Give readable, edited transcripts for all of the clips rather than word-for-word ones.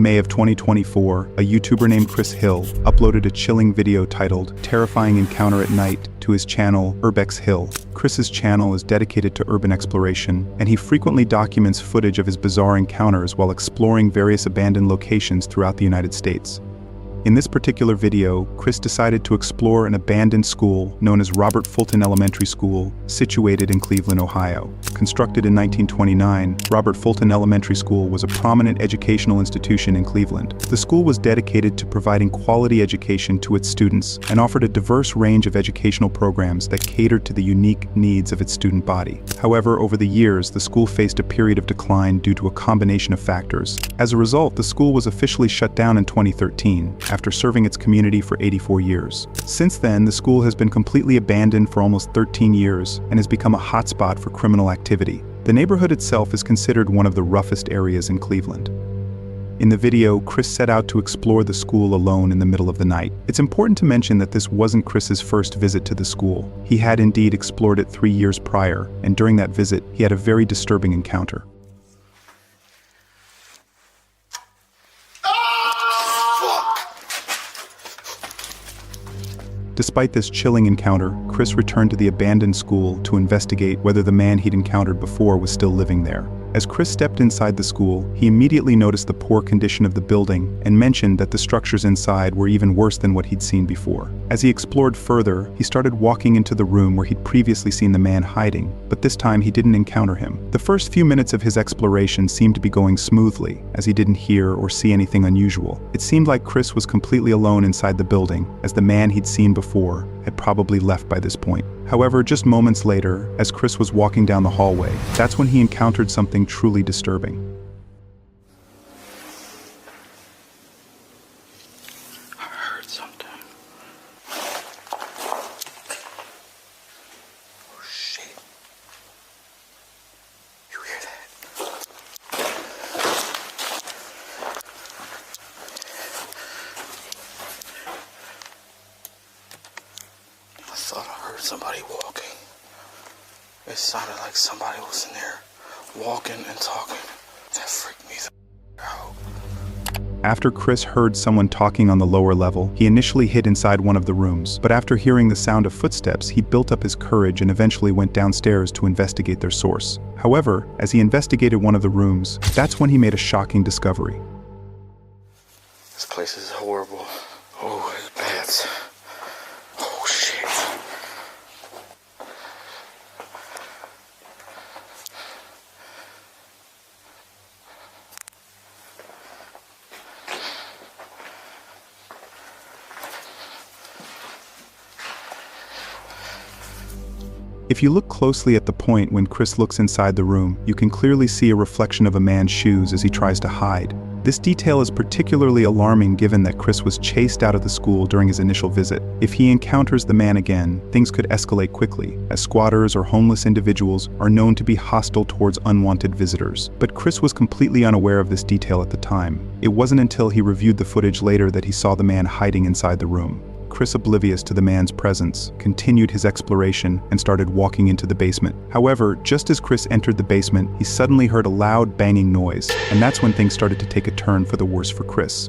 In May of 2024, a YouTuber named Chris Hill uploaded a chilling video titled "Terrifying Encounter at Night" to his channel, Urbex Hill. Chris's channel is dedicated to urban exploration, and he frequently documents footage of his bizarre encounters while exploring various abandoned locations throughout the United States. In this particular video, Chris decided to explore an abandoned school known as Robert Fulton Elementary School, situated in Cleveland, Ohio. Constructed in 1929, Robert Fulton Elementary School was a prominent educational institution in Cleveland. The school was dedicated to providing quality education to its students and offered a diverse range of educational programs that catered to the unique needs of its student body. However, over the years, the school faced a period of decline due to a combination of factors. As a result, the school was officially shut down in 2013. After serving its community for 84 years. Since then, the school has been completely abandoned for almost 13 years and has become a hotspot for criminal activity. The neighborhood itself is considered one of the roughest areas in Cleveland. In the video, Chris set out to explore the school alone in the middle of the night. It's important to mention that this wasn't Chris's first visit to the school. He had indeed explored it 3 years prior, and during that visit, he had a very disturbing encounter. Despite this chilling encounter, Chris returned to the abandoned school to investigate whether the man he'd encountered before was still living there. As Chris stepped inside the school, he immediately noticed the poor condition of the building and mentioned that the structures inside were even worse than what he'd seen before. As he explored further, he started walking into the room where he'd previously seen the man hiding, but this time he didn't encounter him. The first few minutes of his exploration seemed to be going smoothly, as he didn't hear or see anything unusual. It seemed like Chris was completely alone inside the building, as the man he'd seen before had probably left by this point. However, just moments later, as Chris was walking down the hallway, that's when he encountered something truly disturbing. I heard something. Oh shit. You hear that? I thought I heard somebody walking. It sounded like somebody was in there walking and talking. That freaked me out. After Chris heard someone talking on the lower level, he initially hid inside one of the rooms, but after hearing the sound of footsteps, he built up his courage and eventually went downstairs to investigate their source. However, as he investigated one of the rooms, that's when he made a shocking discovery. This place is horrible. Oh, it's bad. Oh, shit. If you look closely at the point when Chris looks inside the room, you can clearly see a reflection of a man's shoes as he tries to hide. This detail is particularly alarming given that Chris was chased out of the school during his initial visit. If he encounters the man again, things could escalate quickly, as squatters or homeless individuals are known to be hostile towards unwanted visitors. But Chris was completely unaware of this detail at the time. It wasn't until he reviewed the footage later that he saw the man hiding inside the room. Chris, oblivious to the man's presence, continued his exploration and started walking into the basement. However, just as Chris entered the basement, he suddenly heard a loud banging noise, and that's when things started to take a turn for the worse for Chris.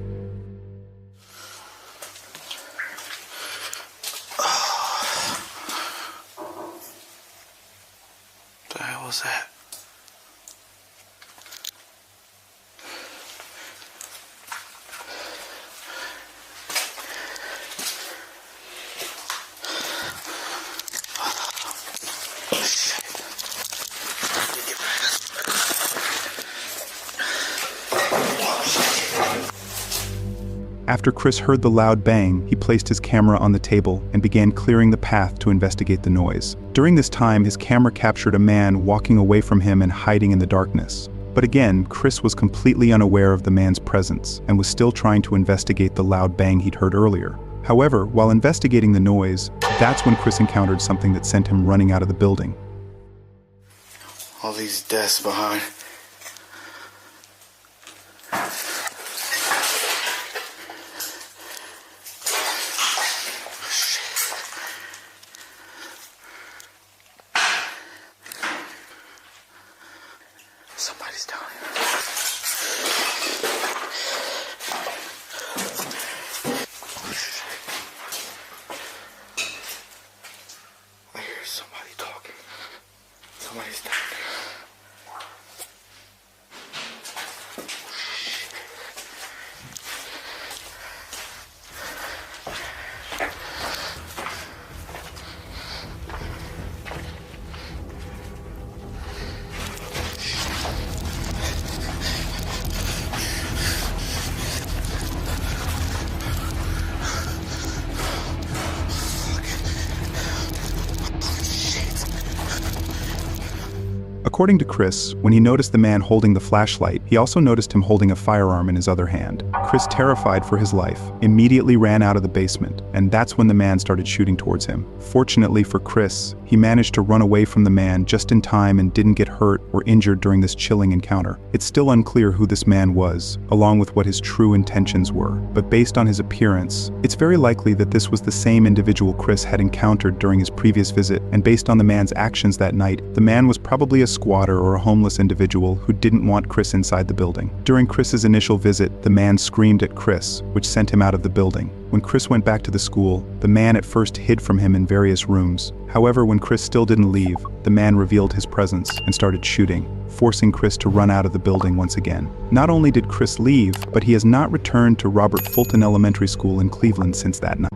What the hell was that? After Chris heard the loud bang, he placed his camera on the table and began clearing the path to investigate the noise. During this time, his camera captured a man walking away from him and hiding in the darkness. But again, Chris was completely unaware of the man's presence and was still trying to investigate the loud bang he'd heard earlier. However, while investigating the noise, that's when Chris encountered something that sent him running out of the building. All these desks behind. Somebody's down here. somebody talking. Somebody's down there. According to Chris, when he noticed the man holding the flashlight, he also noticed him holding a firearm in his other hand. Chris, terrified for his life, immediately ran out of the basement, and that's when the man started shooting towards him. Fortunately for Chris, he managed to run away from the man just in time and didn't get hurt or injured during this chilling encounter. It's still unclear who this man was, along with what his true intentions were, but based on his appearance, it's very likely that this was the same individual Chris had encountered during his previous visit, and based on the man's actions that night, the man was probably a squatter or a homeless individual who didn't want Chris inside the building. During Chris's initial visit, the man screamed at Chris, which sent him out of the building. When Chris went back to the school, the man at first hid from him in various rooms. However, when Chris still didn't leave, the man revealed his presence and started shooting, forcing Chris to run out of the building once again. Not only did Chris leave, but he has not returned to Robert Fulton Elementary School in Cleveland since that night.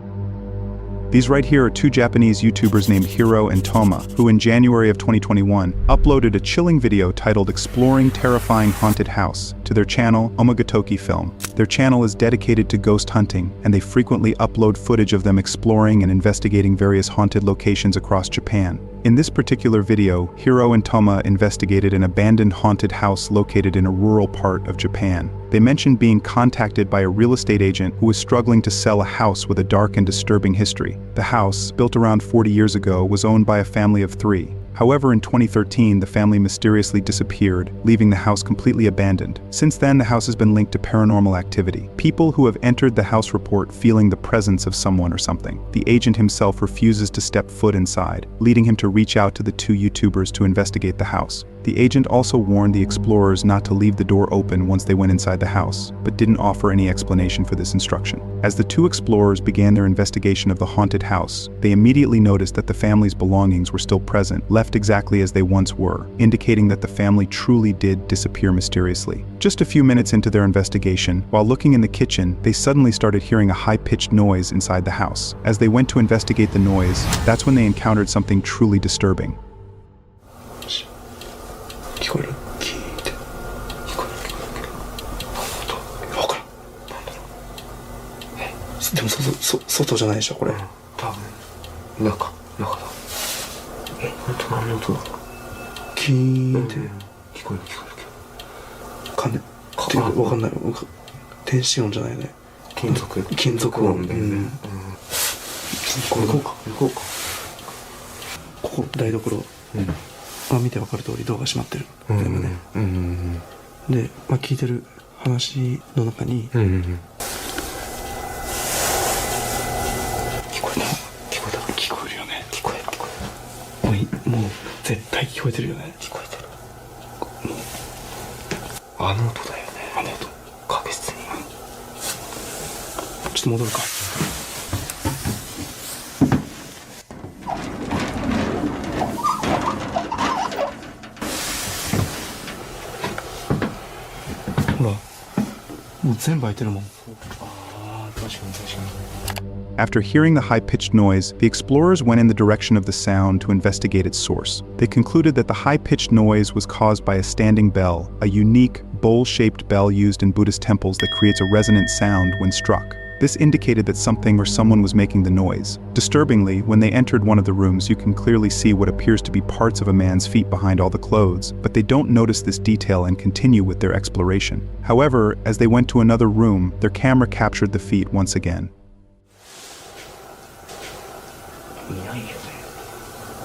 These right here are two Japanese YouTubers named Hiro and Toma, who in January of 2021 uploaded a chilling video titled Exploring Terrifying Haunted House to their channel Omagatoki Film. Their channel is dedicated to ghost hunting, and they frequently upload footage of them exploring and investigating various haunted locations across Japan. In this particular video, Hiro and Toma investigated an abandoned haunted house located in a rural part of Japan. They mentioned being contacted by a real estate agent who was struggling to sell a house with a dark and disturbing history. The house, built around 40 years ago, was owned by a family of 3. However, in 2013, the family mysteriously disappeared, leaving the house completely abandoned. Since then, the house has been linked to paranormal activity. People who have entered the house report feeling the presence of someone or something. The agent himself refuses to step foot inside, leading him to reach out to the two YouTubers to investigate the house. The agent also warned the explorers not to leave the door open once they went inside the house, but didn't offer any explanation for this instruction. As the two explorers began their investigation of the haunted house, they immediately noticed that the family's belongings were still present, left exactly as they once were, indicating that the family truly did disappear mysteriously. Just a few minutes into their investigation, while looking in the kitchen, they suddenly started hearing a high-pitched noise inside the house. As they went to investigate the noise, that's when they encountered something truly disturbing. 聞こえる？聞いて。聞こえる。わからん。なんだろう。でも外じゃないでしょこれ。多分中だ。本当何の音だ？聞いて。聞こえる。鐘っていうかわかんない。電子音じゃないね。金属音だよね。行こうか。ここ台所。見て分かる通りドアが閉まってる、で、聞いてる話の中に、聞こえるよね。もう絶対聞こえてるよね。聞こえてる。もうあの音だよね。あの音確実に。ちょっと戻るか。After hearing the high-pitched noise, the explorers went in the direction of the sound to investigate its source. They concluded that the high-pitched noise was caused by a standing bell, a unique, bowl-shaped bell used in Buddhist temples that creates a resonant sound when struck. This indicated that something or someone was making the noise. Disturbingly, when they entered one of the rooms, you can clearly see what appears to be parts of a man's feet behind all the clothes, but they don't notice this detail and continue with their exploration. However, as they went to another room, their camera captured the feet once again.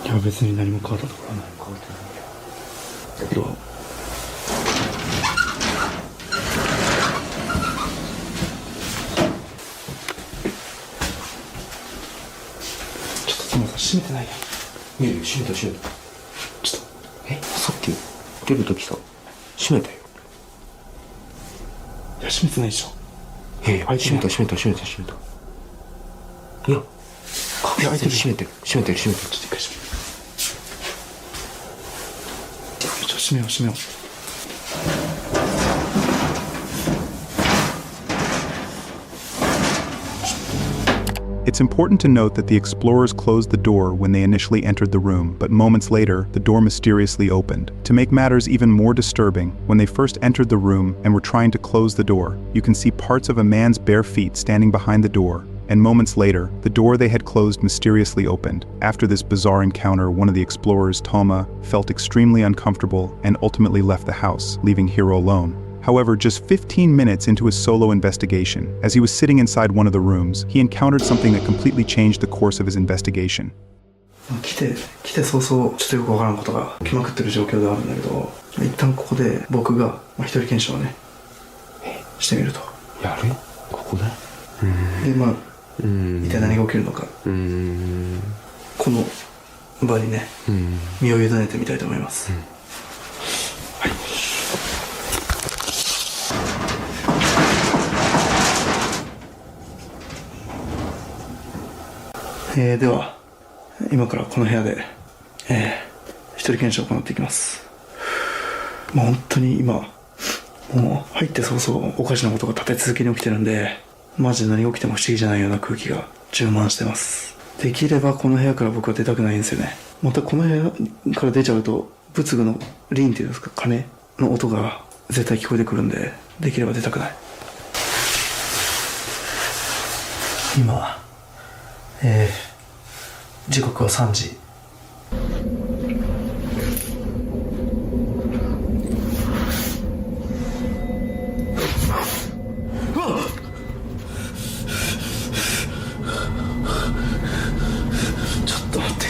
いや別に何も変わったところはない。どう？閉めてないやん。いや閉めた。ちょっとさっき出るときさ閉めたよ。いや閉めてないでしょ。いや閉めた。いや閉めてる。ちょっと一回閉めて。閉めよう閉めよう。 It's important to note that the explorers closed the door when they initially entered the room, but moments later, the door mysteriously opened. To make matters even more disturbing, when they first entered the room and were trying to close the door, you can see parts of a man's bare feet standing behind the door, and moments later, the door they had closed mysteriously opened. After this bizarre encounter, one of the explorers, Toma, felt extremely uncomfortable and ultimately left the house, leaving Hiro alone. However, just 15 minutes into his solo investigation, as he was sitting inside one of the rooms, he encountered something that completely changed the course of his investigation. 来て早々ちょっとよくわからんことが来まくってる状況ではあるんだけど、一旦ここで僕が一人検証をねしてみると。やる？ここで？でまあ一体何が起きるのか、この場にね身を委ねてみたいと思います。はい。では今からこの部屋で、一人検証を行っていきます。もう本当に今もう入って早々おかしなことが立て続けに起きてるんで、マジで何が起きても不思議じゃないような空気が充満してます。できればこの部屋から僕は出たくないんですよね。またこの部屋から出ちゃうと仏具のリンっていうんですか、鐘の音が絶対聞こえてくるんで、できれば出たくない。今時刻は3時。ちょっと待って。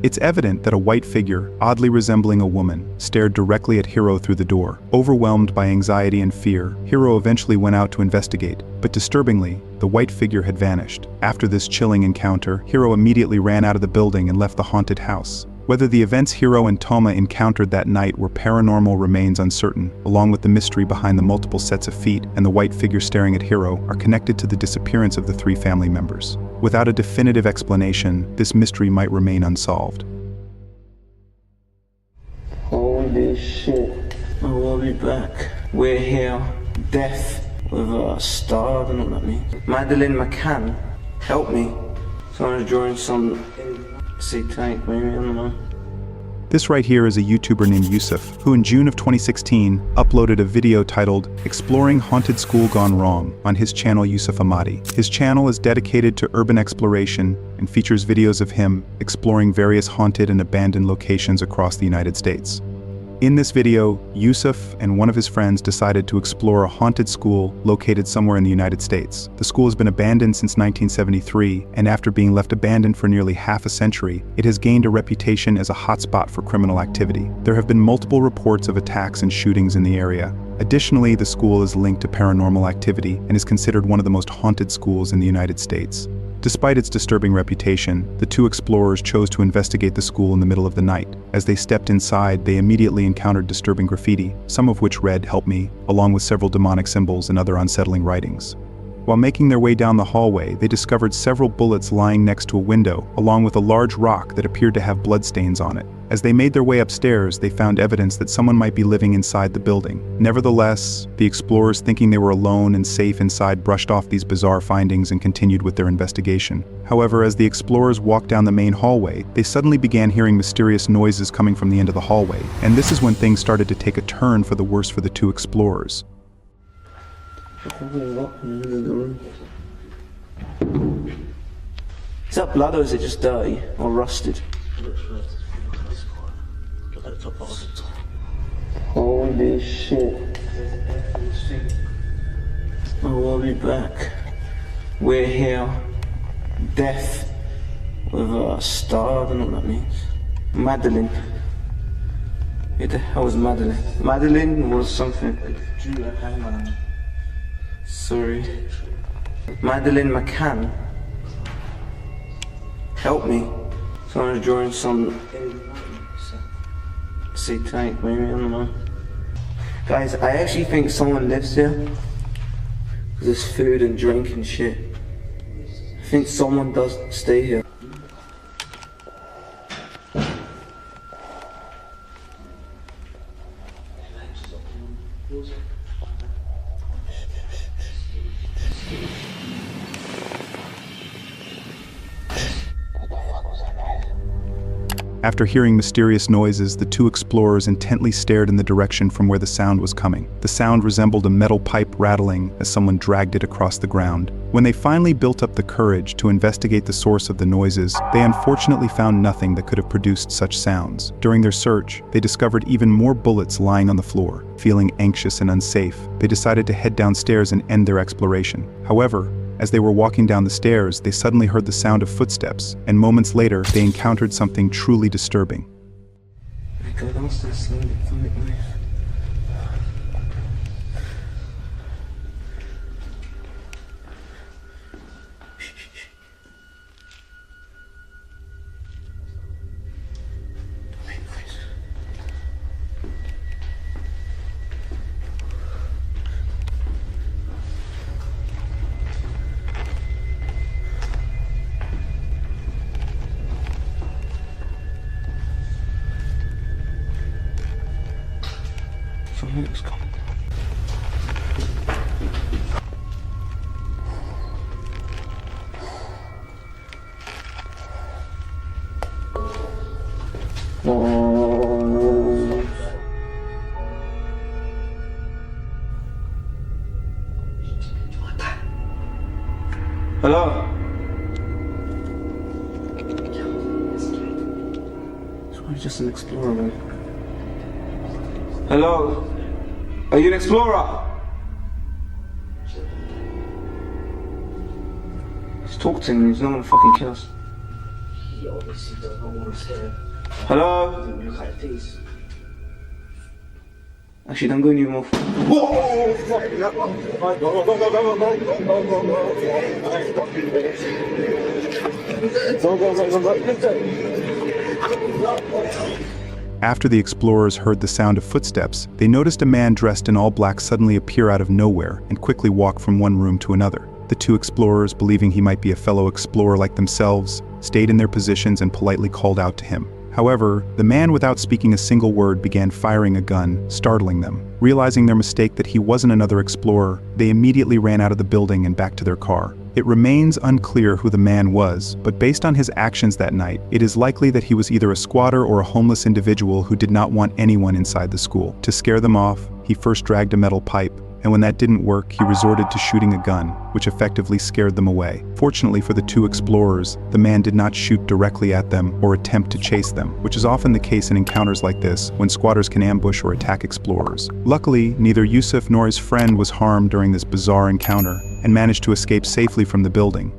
It's evident that a white figure, oddly resembling a woman, stared directly at Hiro through the door. Overwhelmed by anxiety and fear, Hiro eventually went out to investigate, but disturbingly, the white figure had vanished. After this chilling encounter, Hiro immediately ran out of the building and left the haunted house. Whether the events Hiro and Toma encountered that night were paranormal remains uncertain, along with the mystery behind the multiple sets of feet and the white figure staring at Hiro are connected to the disappearance of the three family members. Without a definitive explanation, this mystery might remain unsolved. Holy shit. Oh, I'll be back. We're here. Death with a star. I don't know what that means. Madeleine McCann. Help me. Someone's drawing some satanic, maybe, I don't know. This right here is a YouTuber named Yusuf, who in June of 2016 uploaded a video titled Exploring Haunted School Gone Wrong on his channel Yusuf Ahmadi. His channel is dedicated to urban exploration and features videos of him exploring various haunted and abandoned locations across the United States. In this video, Yusuf and one of his friends decided to explore a haunted school located somewhere in the United States. The school has been abandoned since 1973, and after being left abandoned for nearly half a century, it has gained a reputation as a hotspot for criminal activity. There have been multiple reports of attacks and shootings in the area. Additionally, the school is linked to paranormal activity and is considered one of the most haunted schools in the United States. Despite its disturbing reputation, the two explorers chose to investigate the school in the middle of the night. As they stepped inside, they immediately encountered disturbing graffiti, some of which read, "Help me," along with several demonic symbols and other unsettling writings. While making their way down the hallway, they discovered several bullets lying next to a window, along with a large rock that appeared to have bloodstains on it. As they made their way upstairs, they found evidence that someone might be living inside the building. Nevertheless, the explorers, thinking they were alone and safe inside, brushed off these bizarre findings and continued with their investigation. However, as the explorers walked down the main hallway, they suddenly began hearing mysterious noises coming from the end of the hallway, and this is when things started to take a turn for the worse for the two explorers. Is that blood or is it just dirty or rusted? Holy shit. Oh, I'll be back. We're here. Death with a star, I don't know what that means. Madeline. Who the hell was Madeline? Madeline was something. Drew a hangman. Sorry. Madeline McCann. Help me. Someone's drawing some satanic, maybe, I don't know. Guys, I actually think someone lives here. There's food and drink and shit. I think someone does stay here. After hearing mysterious noises, the two explorers intently stared in the direction from where the sound was coming. The sound resembled a metal pipe rattling as someone dragged it across the ground. When they finally built up the courage to investigate the source of the noises, they unfortunately found nothing that could have produced such sounds. During their search, they discovered even more bullets lying on the floor. Feeling anxious and unsafe, they decided to head downstairs and end their exploration. However, as they were walking down the stairs, they suddenly heard the sound of footsteps, and moments later, they encountered something truly disturbing. Go downstairs slowly, don't make noise. Don't make noise. Someone's coming. Oh. Hello? It's probably just an explorer, man. Hello? Are you an explorer? He's talking to me, he's not gonna fucking kill us. He obviously does not want us here. Hello? Look like this. Actually, don't go any more. After the explorers heard the sound of footsteps, they noticed a man dressed in all black suddenly appear out of nowhere and quickly walk from one room to another. The two explorers, believing he might be a fellow explorer like themselves, stayed in their positions and politely called out to him. However, the man, without speaking a single word, began firing a gun, startling them. Realizing their mistake that he wasn't another explorer, they immediately ran out of the building and back to their car. It remains unclear who the man was, but based on his actions that night, it is likely that he was either a squatter or a homeless individual who did not want anyone inside the school. To scare them off, he first dragged a metal pipe, and when that didn't work, he resorted to shooting a gun, which effectively scared them away. Fortunately for the two explorers, the man did not shoot directly at them or attempt to chase them, which is often the case in encounters like this when squatters can ambush or attack explorers. Luckily, neither Yusuf nor his friend was harmed during this bizarre encounter and managed to escape safely from the building.